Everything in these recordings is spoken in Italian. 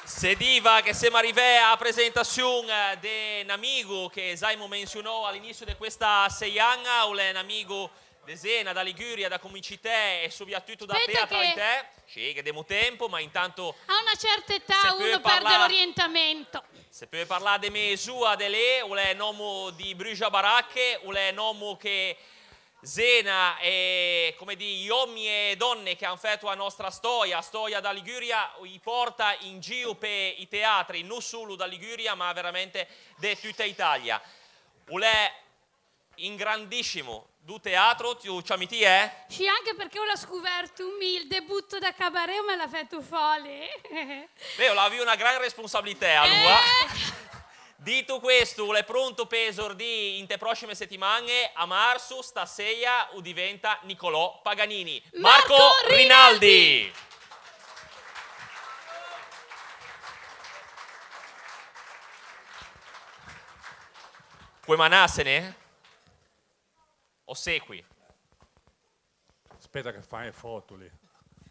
Se diva che siamo arrivati alla presentazione di un amico che Saimo menzionò all'inizio di questa seiana, o è un amico di Sena, da Liguria, da Comicitè e soprattutto da teatralità. Sì, che abbiamo tempo, ma intanto... A una certa età uno perde l'orientamento. Se puoi parlare di me sua, di lei, o è un uomo di Brugia Baracche, o è un uomo che... Sena e come dire, gli uomini e donne che hanno fatto la nostra storia da Liguria, li porta in giro per i teatri, non solo da Liguria, ma veramente di tutta Italia. È in grandissimo du teatro, tu ci è? Sì, anche perché ho scoperto il debutto da cabaret me l'ha fatto fuori. Beh, avevo una gran responsabilità allora. Dito questo, è pronto per esordire in te prossime settimane. A marzo, stasera, diventa Nicolò Paganini. Marco Rinaldi! Puoi manassene? O segui? Aspetta che fai le foto lì.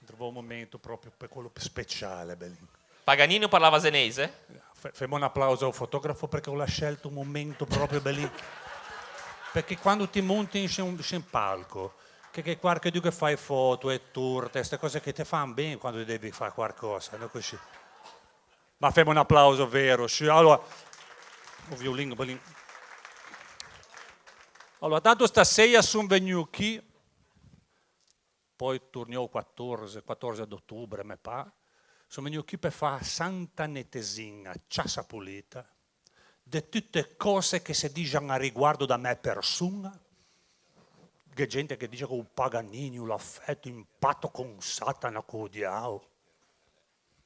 Trovo un momento proprio per quello speciale, Bellin. Paganini parlava senese? Facciamo un applauso al fotografo perché ho scelto un momento proprio Bellin. Perché quando ti monti in palco, che qualcuno che fai foto e tour, queste cose che ti fanno bene quando devi fare qualcosa, no? Così. Ma facciamo un applauso vero. Sì. Allora, un violino, Bellin. Allora, tanto stasera sono venuto qui, poi torniamo il 14 ottobre, mi pare. Sono venuto qui per fare Santa Netesina, Ciassa Pulita, di tutte cose che si dicono a riguardo da me persona, che gente che dice che un Paganini l'ha fatto in patto con Satana, con il diavolo,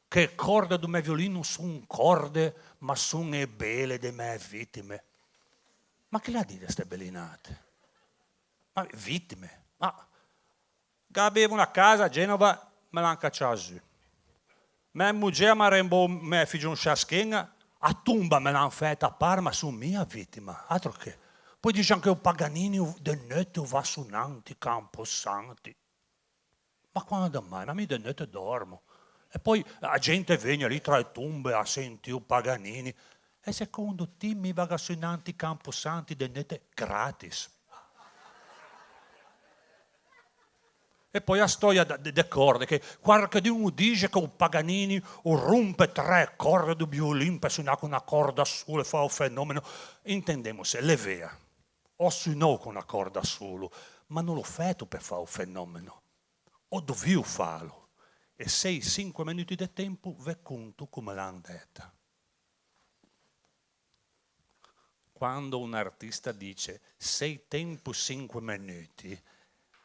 che corde del mio violino sono corde, ma sono le belle delle mie vittime. Ma che la dite queste bellinate? Ma vittime? Ma che avevo una casa a Genova, me l'hanno cacciata giù. Mia moglie mi ha rembo mio figlio un sciaschina, a tomba me l'hanno fatta a Parma, sono mia vittima, altro che. Poi dice anche un Paganini del notte va suonanti, camposanti. Ma quando mai? Ma mi del notte dormo. E poi la gente viene lì tra le tombe a sentire un Paganini. E secondo te mi va suonanti, camposanti del notte gratis. E poi la storia delle corde, che qualcuno dice che un Paganini rompe 3 corde di violino per suonare con una corda sola e fa un fenomeno. Intendiamo se è vera. Ho suonato con una corda solo, ma non l'ho fatto per fare un fenomeno. Ho dovuto farlo. E 6-5 minuti di tempo ve conto come l'hanno detta. Quando un artista dice 6 tempo 5 minuti,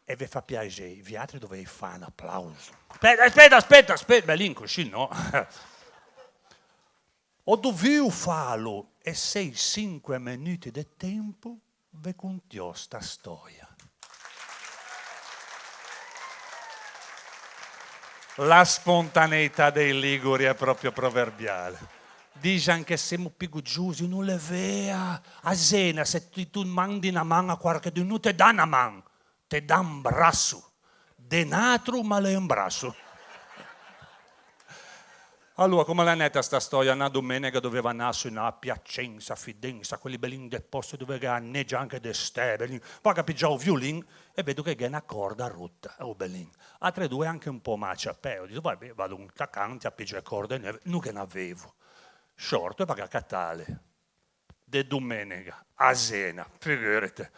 e vi fa piacere, vi altri dovete fare un applauso. Aspetta, Bellin, così no. Ho dovuto farlo e 6-5 minuti di tempo vi contiò sta storia. La spontaneità dei Liguri è proprio proverbiale. Dice anche se siamo pigugiosi, non è vero. A Sena, se tu mandi una mano a qualcuno, ti dà una mano. Te dà un braccio, denatro ma è un braccio. Allora, come l'è netta sta storia? Una domenica doveva nascere a Piacenza, Fidenza, quelli bellini del posto dove anneggia anche d'estate. Poi capigiavo il violino e vedo che è una corda rotta, oh bellino. Altre due anche un po' macciapè. Ho detto, vabbè, vado un taccante, appiggio le corde neve, non che ne avevo. Short e vado a Catale. De domenica, a Sena, figurati.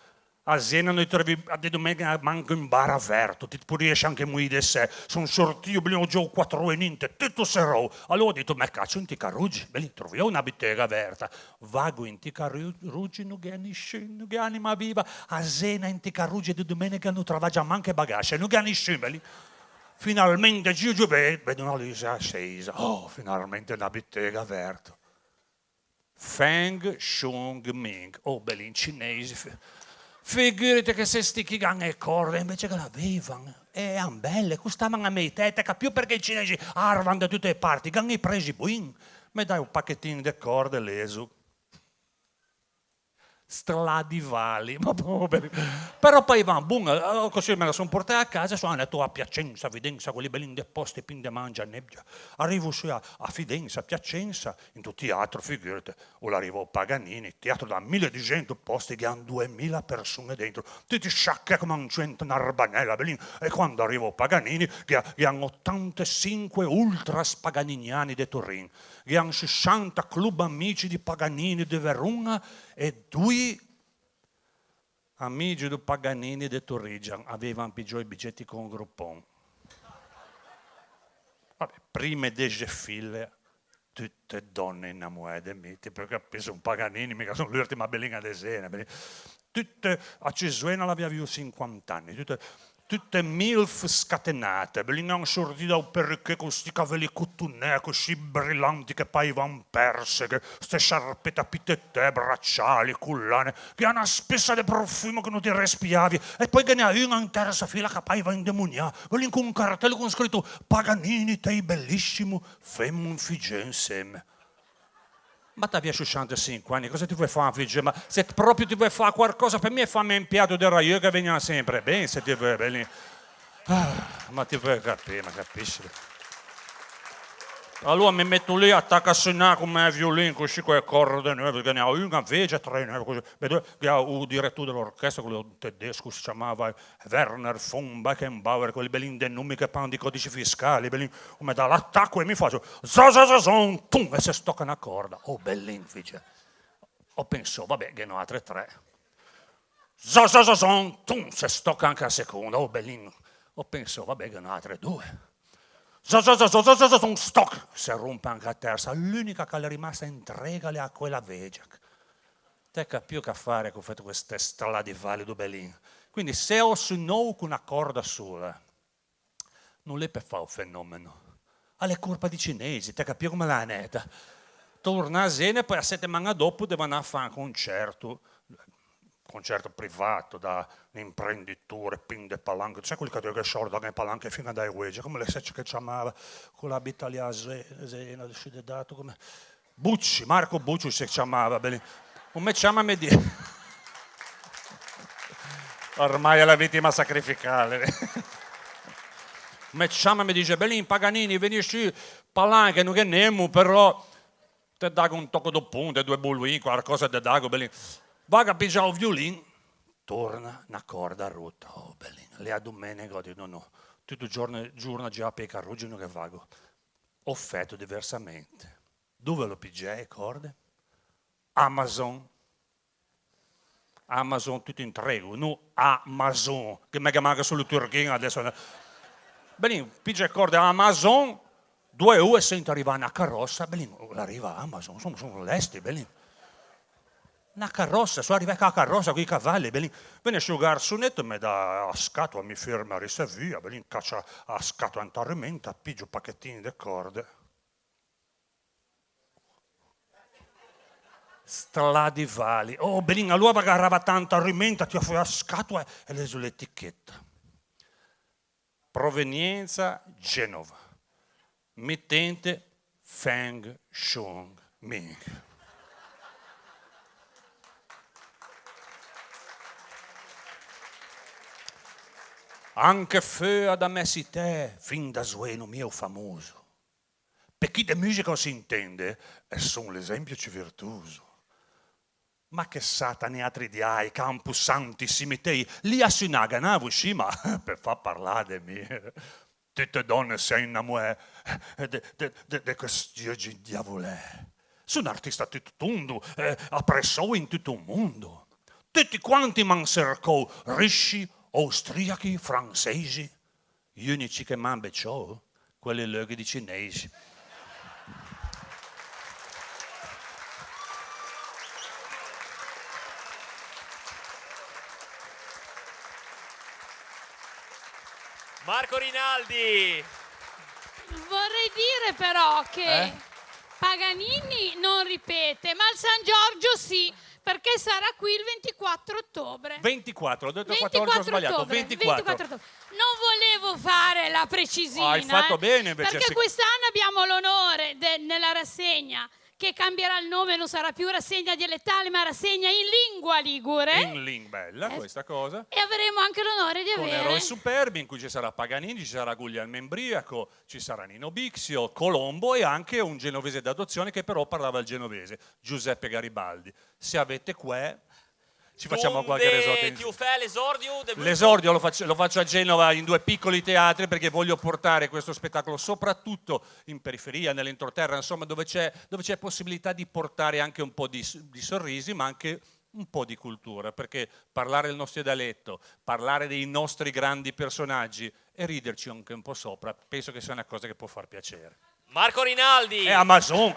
A Sena noi trovi a domenica manco in bar aperto, ti riesci anche a muovere sé. Sono sortito, ho giù 4 e niente, tutto serò. Allora ho detto, ma caccio in Ticaruggi, beh, troviamo una bottega aperta. Vago in Ticaruggi, non che anima viva. A Sena in Ticaruggi di domenica non trova già manco bagaglie, non che nessuno. Finalmente giù, vedo una lisa accesa. Oh, finalmente una bottega aperta. Feng Shung Ming, oh, belli in cinese. Figurati che se sticchi le corde invece che l'avevano. E erano belle, costavano a me tette, più perché i cinesi arrivano da tutte le parti, che hanno presi buin. Mi dai un pacchettino di corde leso. Stradivali, però poi va, boom, così me la sono portata a casa, sono andato a Piacenza, Fidenza, quelli belli deposti, pin de mangia, nebbia. Arrivo su a Fidenza, a Piacenza, in tuo teatro, figurate, o arrivo a Paganini, teatro da 1000 di gente, posti che hanno 2000 persone dentro, tutti sciacche come un cento narbanella, bellino. E quando arrivo a Paganini, che hanno 85 ultras paganiniani di Turin, che hanno 60 club amici di Paganini di Verona, e 2 amici di Paganini di Torrigia avevano pigiò i biglietti con Groupon. Vabbè, prime dege file, tutte donne innamorate di me, perché sono Paganini, mica sono l'ultima bellina di Sena. Tutte, a Cesuena l'aveva visto 50 anni, tutte milf scatenate, venivano sortite dal perché con questi capelli cotunè, così brillanti che paivano perse, che queste sciarpette a pitette, bracciali, collane, che hanno una spessa di profumo che non ti respiravi, e poi che ne ha una in terza fila che paiva indemoniata, venivano con un cartello con scritto Paganini, te bellissimo, femmo un figge insieme. Ma ti aveva 65 anni, cosa ti vuoi fare, figlio? Ma se proprio ti vuoi fare qualcosa per me, fammi un piatto di raio che veniva sempre bene, se ti vuoi bene. Ma ti vuoi capire, ma capisci? Allora mi metto lì, attacco a suonare come un violino, così con le corde nuove, perché ne ho una vecchia, 3 così. Vedo che il direttore dell'orchestra, quello tedesco, si chiamava Werner von Beckenbauer, quelli belli dei nomi che parlano di codici fiscali, belli, mi dà l'attacco e mi faccio zazazazon, tum, e si stocca una corda. Oh, bellin, figlio. Ho pensato, vabbè, che ne ho altre 3. Zazazazon, tum, si stocca anche la seconda. Oh, bellin. Ho pensato, vabbè, che ne ho altre 2. Stock, si rompe anche a terza, l'unica che è rimasta in tregale a quella vecchia. Te capisci che fare con queste stradivali di Belin. Quindi se ho su noi con una corda sola, non è per fare un fenomeno. Alle colpa di cinesi, te capisci come l'ha netta. Torna a Sena e poi a settimana dopo devono fare un concerto privato da un imprenditore, pin de palanche, sai quelli che sciordano le palanche fino dai ueggi, come le secce che chiamava, con la bitalia a Sena, dato come... Bucci, Marco Bucci si chiamava, come chiama me di... Ormai è la vittima sacrificale. Me chiama me dice, Belin, Paganini, venisci, palanche, non che nemo, però te dago un tocco di punta, 2 bulli, qualcosa te dago, Belin. Va a pigiare il violino, torna una corda rotta. Oh, bellina, le a domenica, dico no, tutto il giorno già per carruggino che vago. Ho fatto diversamente. Dove lo pigiai le corde? Amazon, tutto in trego, no Amazon, che mi manca solo il turchino adesso. Bellino, pigia le corde Amazon, 2 ore sento arrivare una carrozza, bellino, arriva Amazon, sono lesti, bellino. Una carrozza, sono arrivato a carrozza con i cavalli, belin. Viene su garzonetto, mi dà a scatola, mi ferma a risavia, belin, caccia a scatola in tormenta, pigio pacchettini di corde. Stradivali. Oh, belin, allora agarrava tanta arrimenta, ti offriva a scatola e le sull'etichetta. Provenienza Genova. Mittente Feng Shui Ming. Anche fea da me si te, fin da suono mio famoso. Per chi di musica si intende, è son l'esempio ci virtuoso. Ma che satani altri diai, campus santi, simitei, lì a Sinaga, sì, ma per far parlare di me. Tutte donne si innamorano di questi diavolè. Sono artista tutto tondo, appresso in tutto il mondo. Tutti quanti man cercò, ricci, austriaci, francesi, gli unici che mangiano ciò, quelli loghi di cinesi. Marco Rinaldi! Vorrei dire però che Paganini non ripete, ma il San Giorgio sì, perché sarà qui il 24 ottobre. 24, ho detto 14, ho sbagliato. 24 ottobre. Non volevo fare la precisina. Hai fatto bene invece. Perché quest'anno abbiamo l'onore nella rassegna che cambierà il nome, non sarà più rassegna dialettale ma rassegna in lingua ligure. In bella questa cosa. E avremo anche l'onore di Con avere Eroi Superbi, in cui ci sarà Paganini, ci sarà Guglielmo Embriaco, ci sarà Nino Bixio, Colombo e anche un genovese d'adozione che però parlava il genovese, Giuseppe Garibaldi. Se avete que, ci facciamo qualche resort. Tu fai l'esordio? L'esordio lo faccio a Genova in 2 piccoli teatri perché voglio portare questo spettacolo soprattutto in periferia, nell'entroterra, insomma dove c'è possibilità di portare anche un po' di sorrisi, ma anche un po' di cultura, perché parlare del nostro dialetto, parlare dei nostri grandi personaggi e riderci anche un po' sopra, penso che sia una cosa che può far piacere. Marco Rinaldi! È Amazon!